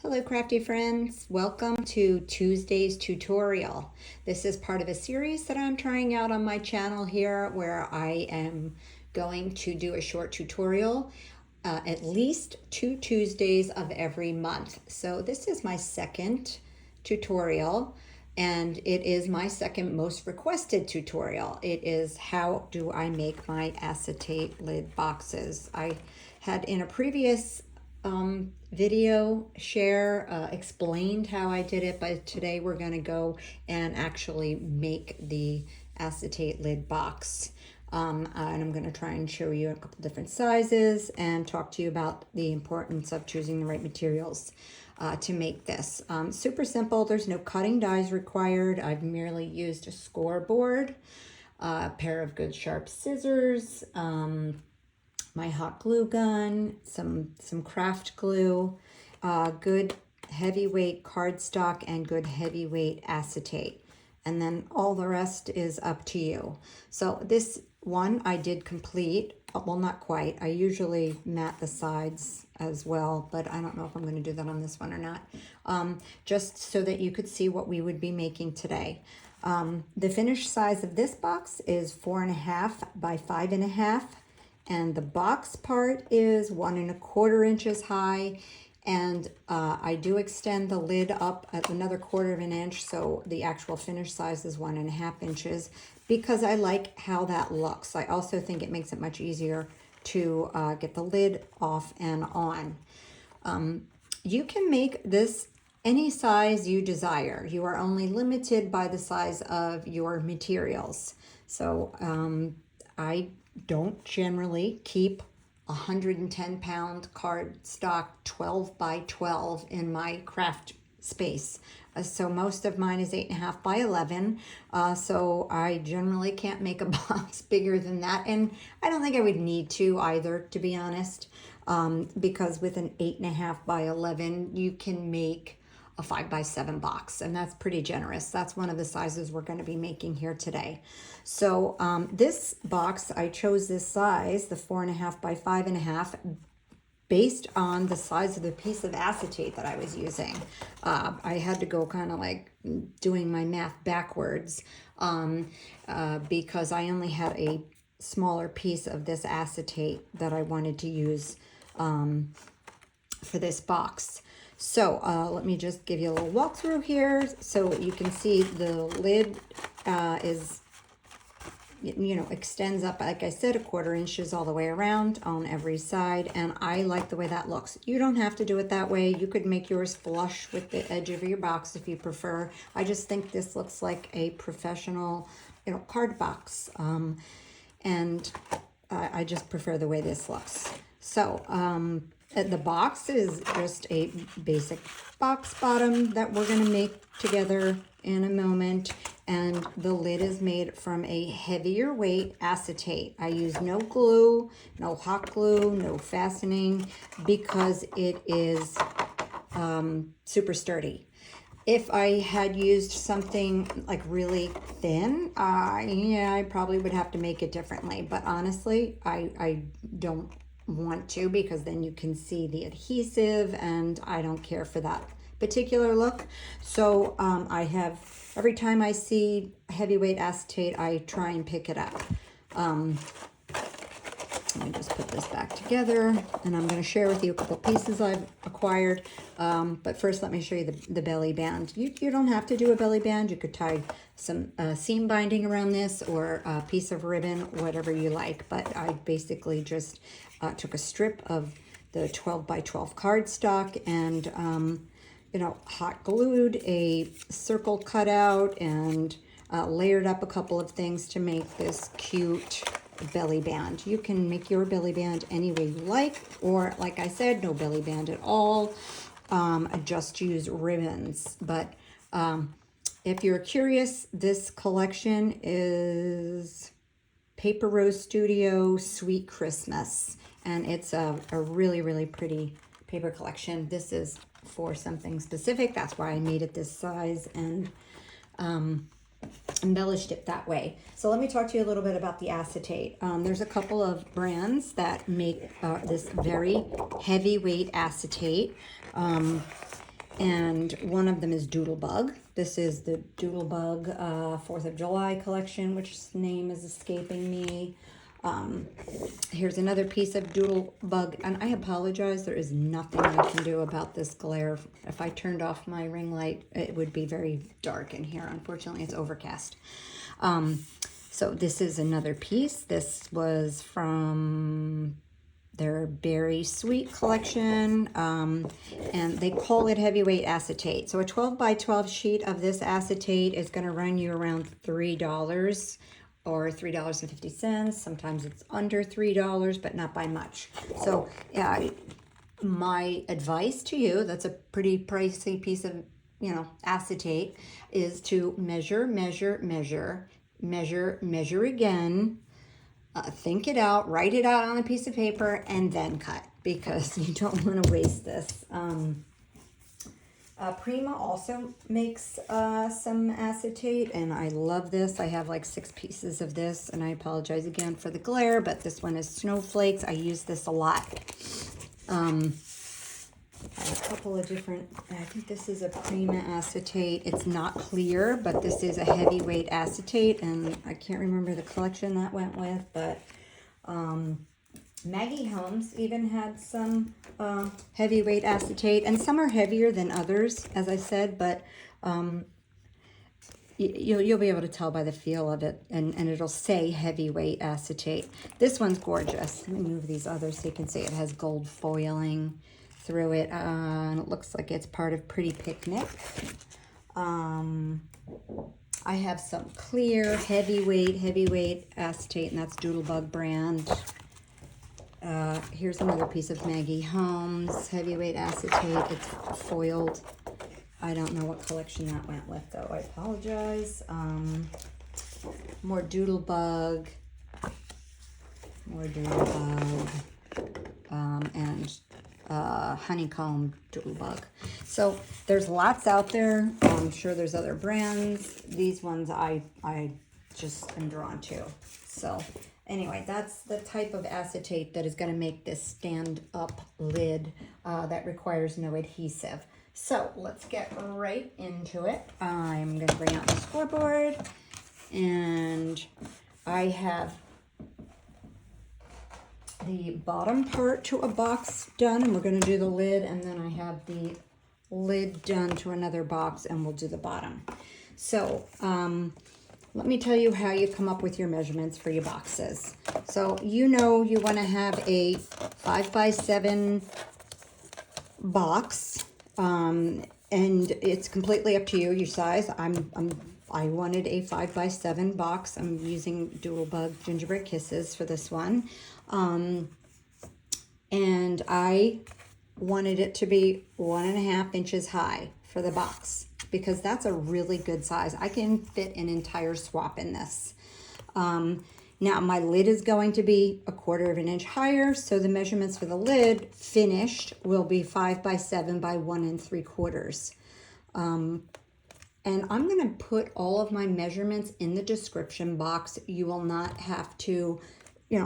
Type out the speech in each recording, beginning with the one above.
Hello crafty friends, welcome to Tuesday's tutorial. This is part of a series that I'm trying out on my channel here where I am going to do a short tutorial at least 2 Tuesdays of every month. So this is my second tutorial and it is my second most requested tutorial. It is how do I make my acetate lid boxes. I had in a previous video explained how I did it, but today we're going to go and actually make the acetate lid box. And I'm going to try and show you a couple different sizes and talk to you about the importance of choosing the right materials to make this. Super simple. There's no cutting dies required. I've merely used a scoreboard, a pair of good sharp scissors, my hot glue gun, some craft glue, good heavyweight cardstock, and good heavyweight acetate. And then all the rest is up to you. So this one I did complete, well, not quite. I usually mat the sides as well, but I don't know if I'm going to do that on this one or not. Just so that you could see what we would be making today. The finished size of this box is 4.5 by 5.5. And the box part is 1.25 inches high, and I do extend the lid up at another 1/4 inch, so the actual finished size is 1.5 inches because I like how that looks. I also think it makes it much easier to get the lid off and on. You can make this any size you desire. You are only limited by the size of your materials. So I don't generally keep 110-pound cardstock 12 by 12 in my craft space. So most of mine is 8.5 by 11. So I generally can't make a box bigger than that. And I don't think I would need to either, to be honest, because with an 8.5 by 11, you can make a 5 by 7 box, and that's pretty generous. That's one of the sizes we're going to be making here today. So this box, I chose this size, the 4.5 by 5.5, based on the size of the piece of acetate that I was using. I had to go kind of like doing my math backwards because I only had a smaller piece of this acetate that I wanted to use for this box. So let me just give you a little walkthrough here so you can see the lid extends up, like I said, 1/4 inches all the way around on every side, and I like the way that looks. You don't have to do it that way. You could make yours flush with the edge of your box if you prefer. I just think this looks like a professional, card box, and I just prefer the way this looks. So the box is just a basic box bottom that we're going to make together in a moment, and the lid is made from a heavier weight acetate. I use no glue, no hot glue, no fastening, because it is super sturdy. If I had used something like really thin, I probably would have to make it differently, but honestly, I don't want to, because then you can see the adhesive, and I don't care for that particular look. So I have, every time I see heavyweight acetate, I try and pick it up. Let me just put this back together, and I'm going to share with you a couple pieces I've acquired. But first, let me show you the belly band. You don't have to do a belly band. You could tie some seam binding around this, or a piece of ribbon, whatever you like. But I basically just took a strip of the 12 by 12 cardstock and hot glued a circle cutout and layered up a couple of things to make this cute belly band. You can make your belly band any way you like, or like I said, no belly band at all. Just use ribbons. But if you're curious, this collection is Paper Rose Studio Sweet Christmas, and it's a really, really pretty paper collection. This is for something specific. That's why I made it this size and embellished it that way. So let me talk to you a little bit about the acetate. There's a couple of brands that make this very heavyweight acetate. and one of them is Doodlebug. This is the Doodlebug 4th of July collection, which name is escaping me. Here's another piece of Doodlebug, and I apologize, there is nothing I can do about this glare. If I turned off my ring light, it would be very dark in here. Unfortunately, it's overcast. So this is another piece. This was from their Berry Sweet collection, and they call it heavyweight acetate. So a 12 by 12 sheet of this acetate is going to run you around $3 or $3.50. Sometimes it's under $3, but not by much. So my advice to you, that's a pretty pricey piece of, acetate, is to measure, measure, measure, measure, measure again. Think it out, write it out on a piece of paper, and then cut, because you don't want to waste this. Prima also makes some acetate, and I love this. I have like 6 pieces of this, and I apologize again for the glare, but this one is snowflakes. I use this a lot. I have a couple of different, I think this is a Prima acetate. It's not clear, but this is a heavyweight acetate, and I can't remember the collection that went with, but Maggie Holmes even had some heavyweight acetate, and some are heavier than others, as I said, but you'll be able to tell by the feel of it, and it'll say heavyweight acetate. This one's gorgeous. Let me move these others so you can see it has gold foiling through it, and it looks like it's part of Pretty Picnic. I have some clear heavyweight acetate, and that's Doodlebug brand. Here's another piece of Maggie Holmes heavyweight acetate. It's foiled. I don't know what collection that went with, though. I apologize. More Doodlebug, and honeycomb Doodlebug. So there's lots out there. I'm sure there's other brands. These ones I just am drawn to. So anyway, that's the type of acetate that is going to make this stand-up lid that requires no adhesive. So let's get right into it. I'm going to bring out the scoreboard, and I have the bottom part to a box done, and we're going to do the lid, and then I have the lid done to another box, and we'll do the bottom. So let me tell you how you come up with your measurements for your boxes. So you want to have a 5 by 7 box, and it's completely up to you, your size. I wanted a 5 by 7 box. I'm using Doodlebug Gingerbread Kisses for this one. And I wanted it to be 1.5 inches high for the box, because that's a really good size. I can fit an entire swap in this. Now my lid is going to be 1/4 inch higher, so the measurements for the lid finished will be 5 by 7 by 1 3/4. And I'm going to put all of my measurements in the description box. You will not have to,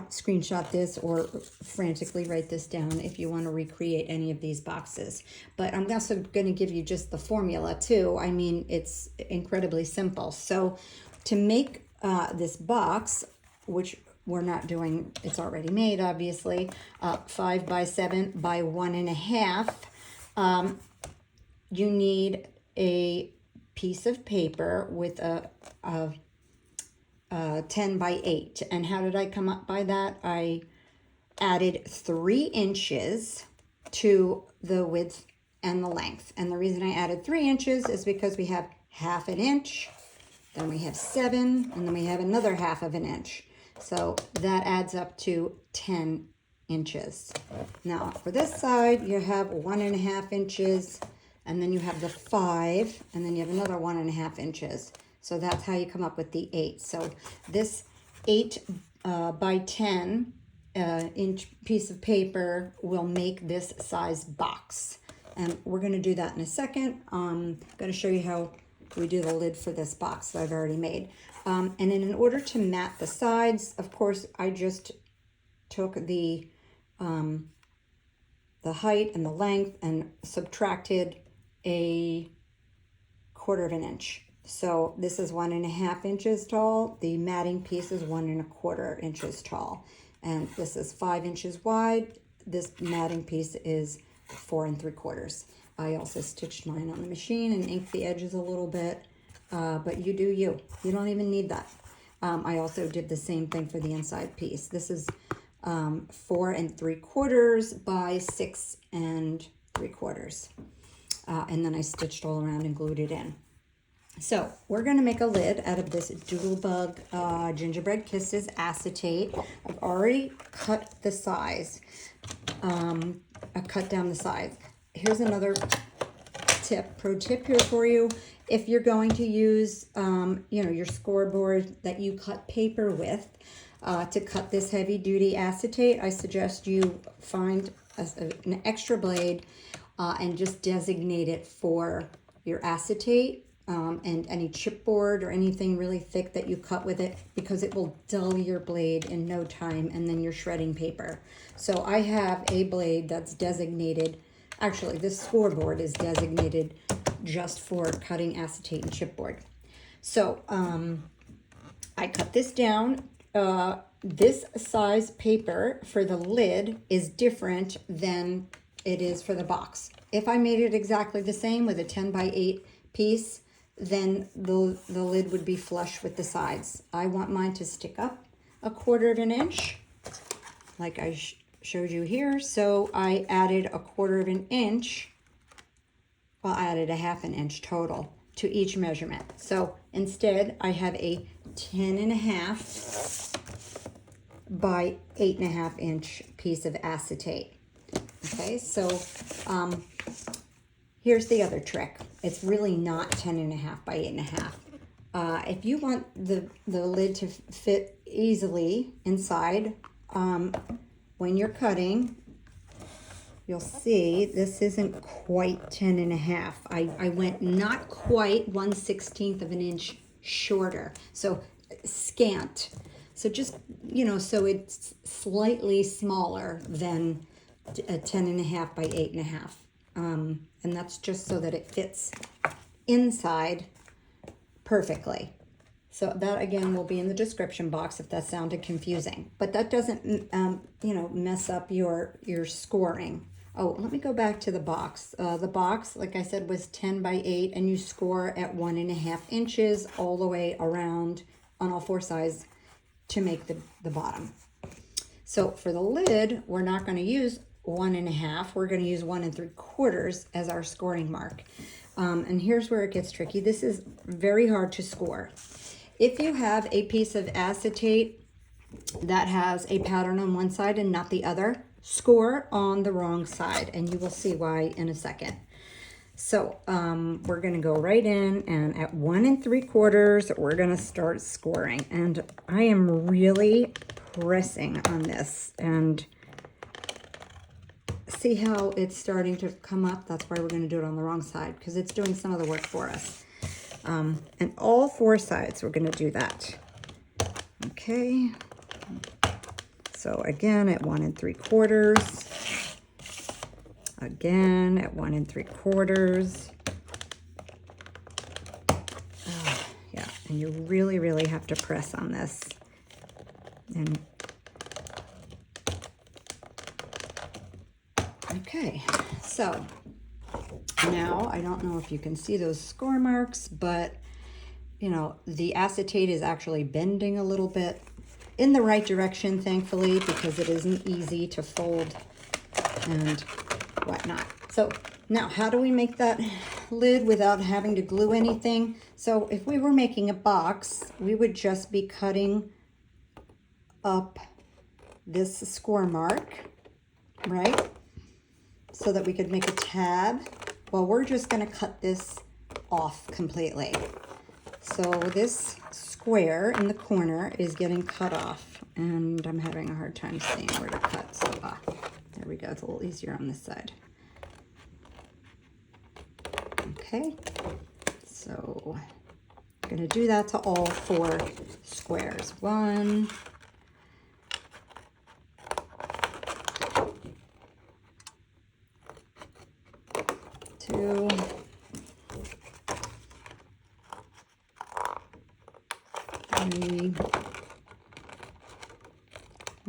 screenshot this or frantically write this down if you want to recreate any of these boxes. But I'm also going to give you just the formula too. I mean, it's incredibly simple. So to make this box, which we're not doing, it's already made, obviously, 5 by 7 by 1.5, you need a piece of paper with a 10 by 8. And how did I come up by that? I added 3 inches to the width and the length. And the reason I added 3 inches is because we have 1/2 inch, then we have 7, and then we have another 1/2 inch. So that adds up to 10 inches. Now for this side, you have 1.5 inches, and then you have the 5, and then you have another 1.5 inches. So that's how you come up with the 8. So this 8 by 10 inch piece of paper will make this size box. And we're going to do that in a second. I'm going to show you how we do the lid for this box that I've already made. And in order to mat the sides, of course, I just took the height and the length and subtracted a 1/4 of an inch. So this is 1.5 inches tall. The matting piece is 1 1/4 inches tall. And this is 5 inches wide. This matting piece is 4 3/4. I also stitched mine on the machine and inked the edges a little bit, but you do you. You don't even need that. I also did the same thing for the inside piece. This is 4 3/4 by 6 3/4. And then I stitched all around and glued it in. So we're going to make a lid out of this Doodlebug Gingerbread Kisses acetate. I've already cut the size. I cut down the size. Here's another tip, pro tip here for you. If you're going to use, your scoreboard that you cut paper with to cut this heavy duty acetate, I suggest you find an extra blade and just designate it for your acetate. And any chipboard or anything really thick that you cut with it, because it will dull your blade in no time, and then you're shredding paper. So I have a blade that's designated, actually this scoreboard is designated just for cutting acetate and chipboard. So I cut this down. This size paper for the lid is different than it is for the box. If I made it exactly the same with a 10 by 8 piece, then the lid would be flush with the sides. I want mine to stick up 1/4 of an inch, like I showed you here. So I added 1/4 of an inch. Well, I added 1/2 inch total to each measurement. So instead, I have a 10.5 by 8.5 inch piece of acetate. Okay, so here's the other trick. It's really not 10.5 by 8.5. If you want the lid to fit easily inside, when you're cutting, you'll see this isn't quite 10.5. I went not quite 1/16 of an inch shorter, so scant. So just, so it's slightly smaller than a 10.5 by 8.5. And that's just so that it fits inside perfectly. So that again will be in the description box if that sounded confusing. But that doesn't, mess up your scoring. Oh, let me go back to the box. The box, like I said, was 10 by 8, and you score at 1.5 inches all the way around on all 4 sides to make the bottom. So for the lid, we're not going to use 1.5. We're going to use 1 3/4 as our scoring mark. And here's where it gets tricky. This is very hard to score. If you have a piece of acetate that has a pattern on one side and not the other, score on the wrong side, and you will see why in a second. So we're going to go right in, and at 1 3/4, we're going to start scoring. And I am really pressing on this, and see how it's starting to come up? That's why we're going to do it on the wrong side, because it's doing some of the work for us. And all 4 sides, we're going to do that. Okay. So again, at 1 3/4. Again, at 1 3/4. Yeah, and you really, really have to press on this. And okay, so now I don't know if you can see those score marks, but the acetate is actually bending a little bit in the right direction, thankfully, because it isn't easy to fold and whatnot. So now, how do we make that lid without having to glue anything? So if we were making a box, we would just be cutting up this score mark, right? So that we could make a tab. Well, we're just going to cut this off completely. So this square in the corner is getting cut off, and I'm having a hard time seeing where to cut. So there we go. It's a little easier on this side. Okay. So I'm going to do that to all 4 squares. 1, 2, 3.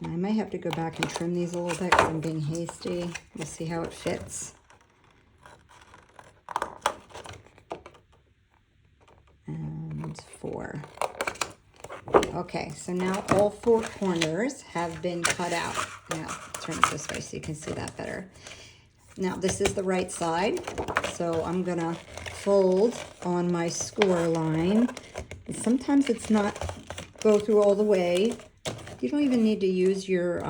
I might have to go back and trim these a little bit because I'm being hasty. We'll see how it fits. And 4. Okay, so now all 4 corners have been cut out. Now, turn it this way so you can see that better. Now, this is the right side, so I'm gonna fold on my score line. And sometimes it's not go through all the way. You don't even need to use your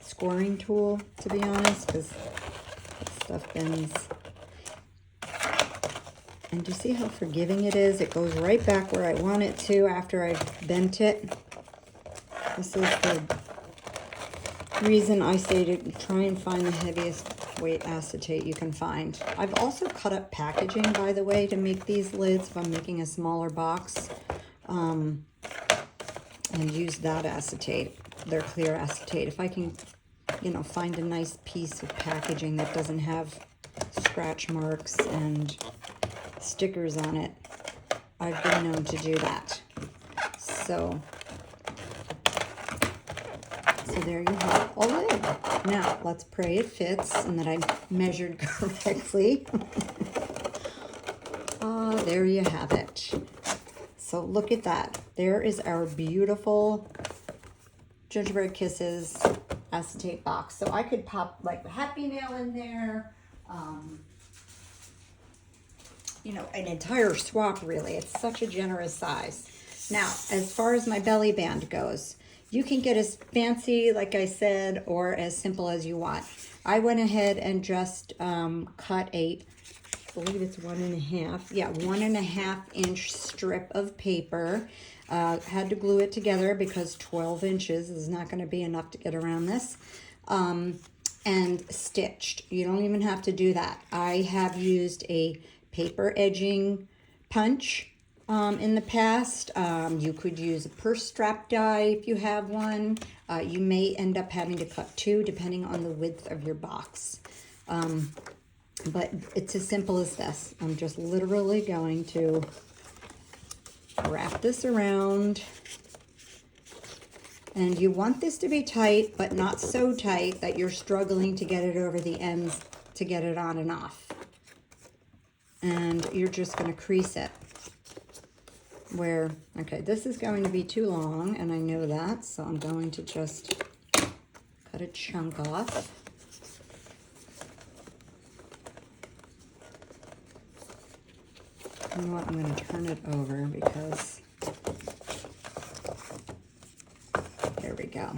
scoring tool, to be honest, because stuff bends. And do you see how forgiving it is? It goes right back where I want it to after I've bent it. This is the reason I say to try and find the heaviest weight acetate you can find. I've also cut up packaging, by the way, to make these lids if I'm making a smaller box. And use that acetate, their clear acetate. If I can, you know, find a nice piece of packaging that doesn't have scratch marks and stickers on it, I've been known to do that. So there you have a lid. Now, let's pray it fits and that I measured correctly. There you have it. So look at that. There is our beautiful Gingerbread Kisses acetate box. So I could pop like a Happy Mail in there. You know, an entire swap really. It's such a generous size. Now, as far as my belly band goes, you can get as fancy, like I said, or as simple as you want. I went ahead and just cut a, I believe it's 1.5, yeah, 1.5 inch strip of paper. Had to glue it together because 12 inches is not going to be enough to get around this. And stitched. You don't even have to do that. I have used a paper edging punch in the past. You could use a purse strap die if you have one. You may end up having to cut 2 depending on the width of your box. But it's as simple as this. I'm just literally going to wrap this around. And you want this to be tight, but not so tight that you're struggling to get it over the ends to get it on and off. And you're just going to crease it. Where, okay, this is going to be too long, and I know that, so I'm going to just cut a chunk off. You know what, I'm going to turn it over because, there we go.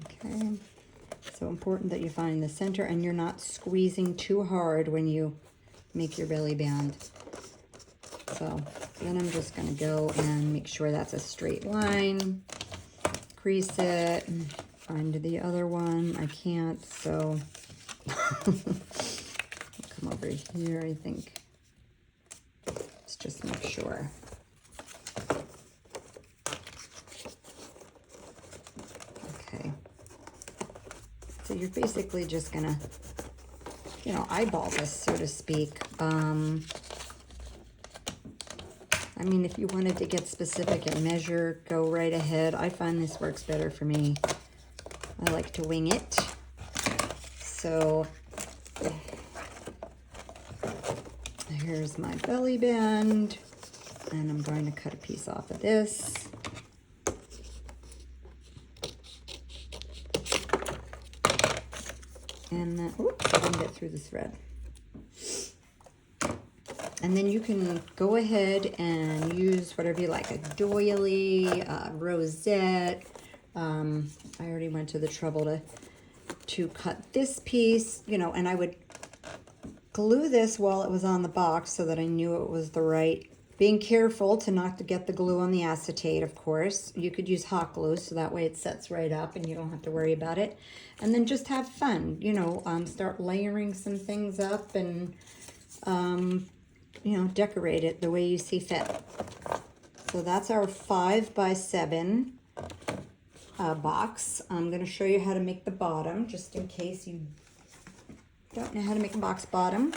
Okay, so important that you find the center and you're not squeezing too hard when you make your belly band. So then I'm just going to go and make sure that's a straight line, crease it, and find the other one. I can't, so I'll come over here, I think. Let's just make sure. Okay. So you're basically just gonna, you know, eyeball this, so to speak. I mean, if you wanted to get specific and measure, go right ahead. I find this works better for me. I like to wing it. So here's my belly band, and I'm going to cut a piece off of this. And then, oops, I didn't get through the thread. And then you can go ahead and use whatever you like, a doily, a rosette. I already went to the trouble to cut this piece, you know, and I would glue this while it was on the box so that I knew it was the right, being careful to not to get the glue on the acetate, of course. You could use hot glue so that way it sets right up and you don't have to worry about it. And then just have fun, you know, start layering some things up and, you know, decorate it the way you see fit. So that's our 5x7 box. I'm going to show you how to make the bottom, just in case you don't know how to make a box bottom.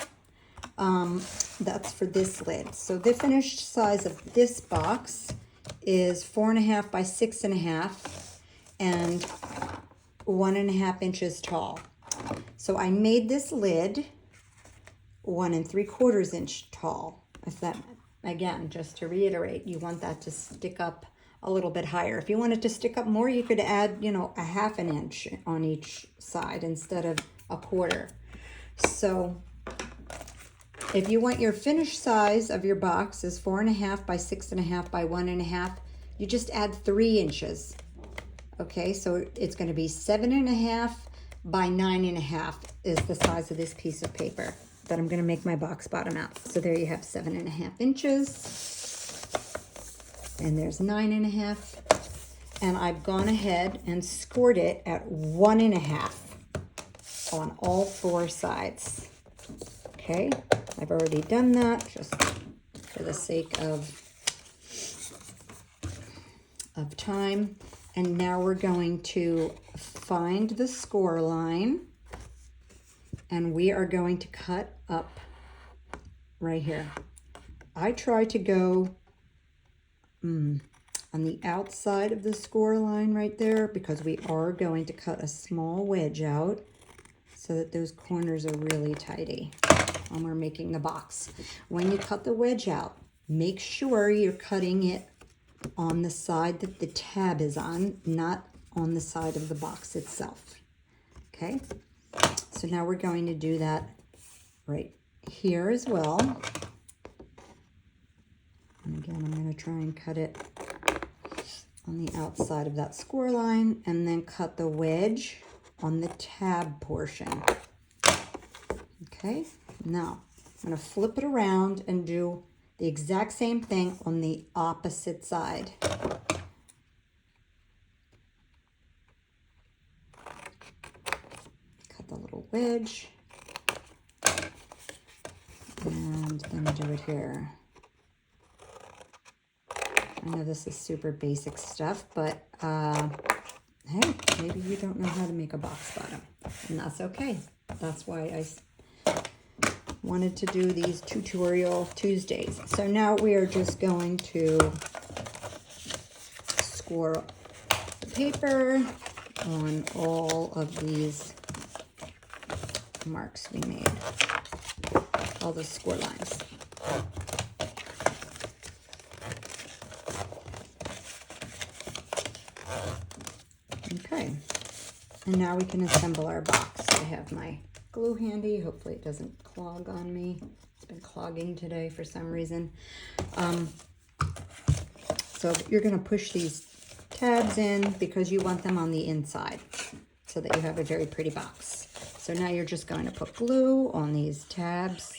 That's for this lid. So the finished size of this box is 4.5 by 6.5 and 1.5 inches tall. So I made this lid 1 3/4 inch tall. If that, again, just to reiterate, you want that to stick up a little bit higher. If you want it to stick up more, you could add, you know, 1/2 inch on each side instead of 1/4. So if you want your finished size of your box is 4.5 by 6.5 by 1.5, you just add 3 inches. Okay, so it's going to be 7.5 by 9.5 is the size of this piece of paper that I'm going to make my box bottom out. So there you have 7.5 inches, and there's 9.5, and I've gone ahead and scored it at 1.5 on all 4 sides. Okay, I've already done that just for the sake of time. And now we're going to find the score line, and we are going to cut up right here. I try to go on the outside of the score line right there, because we are going to cut a small wedge out so that those corners are really tidy when we're making the box. When you cut the wedge out, make sure you're cutting it on the side that the tab is on, not on the side of the box itself. Okay, so now we're going to do that right here as well. And again, I'm going to try and cut it on the outside of that score line, and then cut the wedge on the tab portion. Okay, now I'm going to flip it around and do the exact same thing on the opposite side. Cut the little wedge, and then do it here. I know this is super basic stuff, but hey, maybe you don't know how to make a box bottom, and that's okay. That's why I wanted to do these tutorial Tuesdays. So now we are just going to score the paper on all of these marks we made, all the score lines. Okay, and now we can assemble our box. I have my glue handy. Hopefully it doesn't clog on me. It's been clogging today for some reason. So you're going to push these tabs in because you want them on the inside so that you have a very pretty box. So now you're just going to put glue on these tabs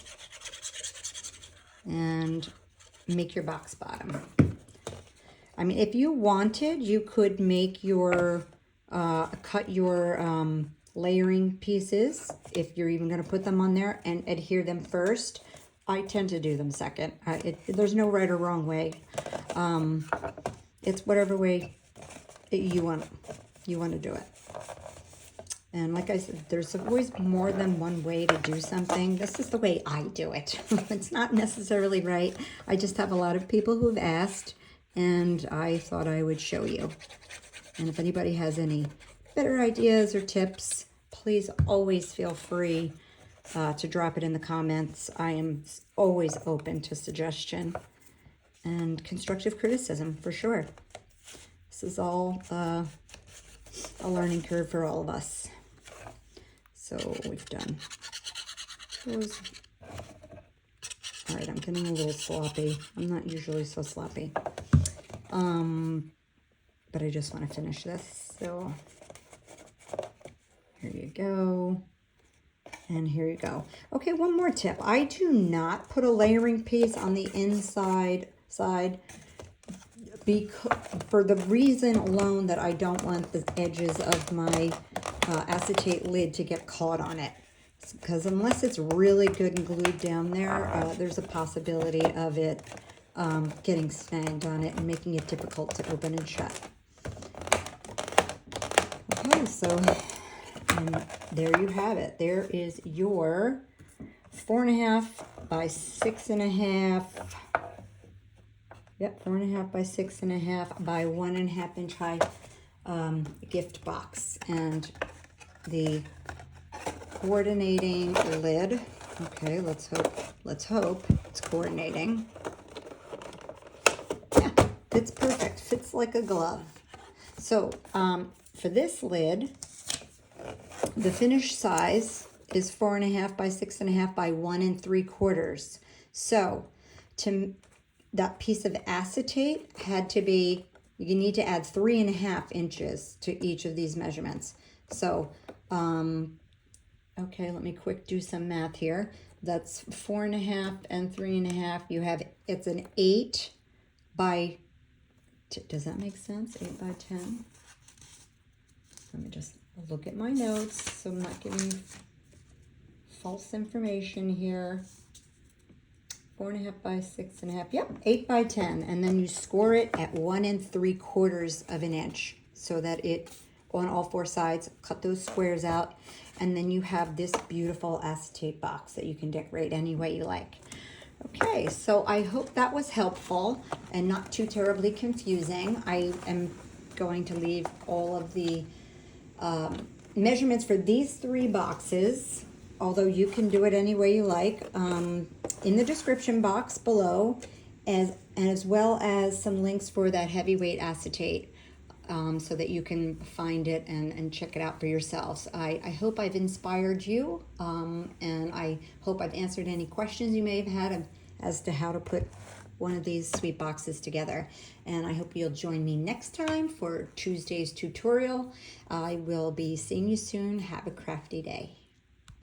and make your box bottom. I mean, if you wanted, you could make your cut your layering pieces, if you're even going to put them on there, and adhere them first. I tend to do them second. There's no right or wrong way. It's whatever way you want to do it. And like I said, there's always more than one way to do something. This is the way I do it. It's not necessarily right. I just have a lot of people who've asked, and I thought I would show you. And if anybody has any better ideas or tips, please always feel free to drop it in the comments. I am always open to suggestion and constructive criticism, for sure. This is all a learning curve for all of us. So we've done those. All right, I'm getting a little sloppy. I'm not usually so sloppy. But I just want to finish this. So here you go. And here you go. Okay, one more tip. I do not put a layering piece on the inside side for the reason alone that I don't want the edges of my acetate lid to get caught on it. Because unless it's really good and glued down there, there's a possibility of it getting snagged on it and making it difficult to open and shut. Okay, so and there you have it. There is your 4.5 by 6.5. Yep, 4.5 by 6.5 by 1.5 inch high gift box. And the coordinating lid. Okay, let's hope it's coordinating. Yeah, fits perfect, fits like a glove. So for this lid, the finished size is 4.5 by 6.5 by 1 3/4. So that piece of acetate had to be, you need to add 3.5 inches to each of these measurements. So, okay, let me quick do some math here. That's 4.5 and 3.5. You have, it's an 8 by, does that make sense? 8 by 10. Let me just look at my notes so I'm not giving you false information here. 4.5 by 6.5. Yep, 8 by 10. And then you score it at 1 3/4 of an inch so that it, on all 4 sides, cut those squares out. And then you have this beautiful acetate box that you can decorate any way you like. Okay, so I hope that was helpful and not too terribly confusing. I am going to leave all of the measurements for these 3 boxes, although you can do it any way you like, in the description box below, as well as some links for that heavyweight acetate, so that you can find it and check it out for yourselves. I hope I've inspired you, and I hope I've answered any questions you may have had as to how to put one of these sweet boxes together. And I hope you'll join me next time for Tuesday's tutorial. I will be seeing you soon. Have a crafty day.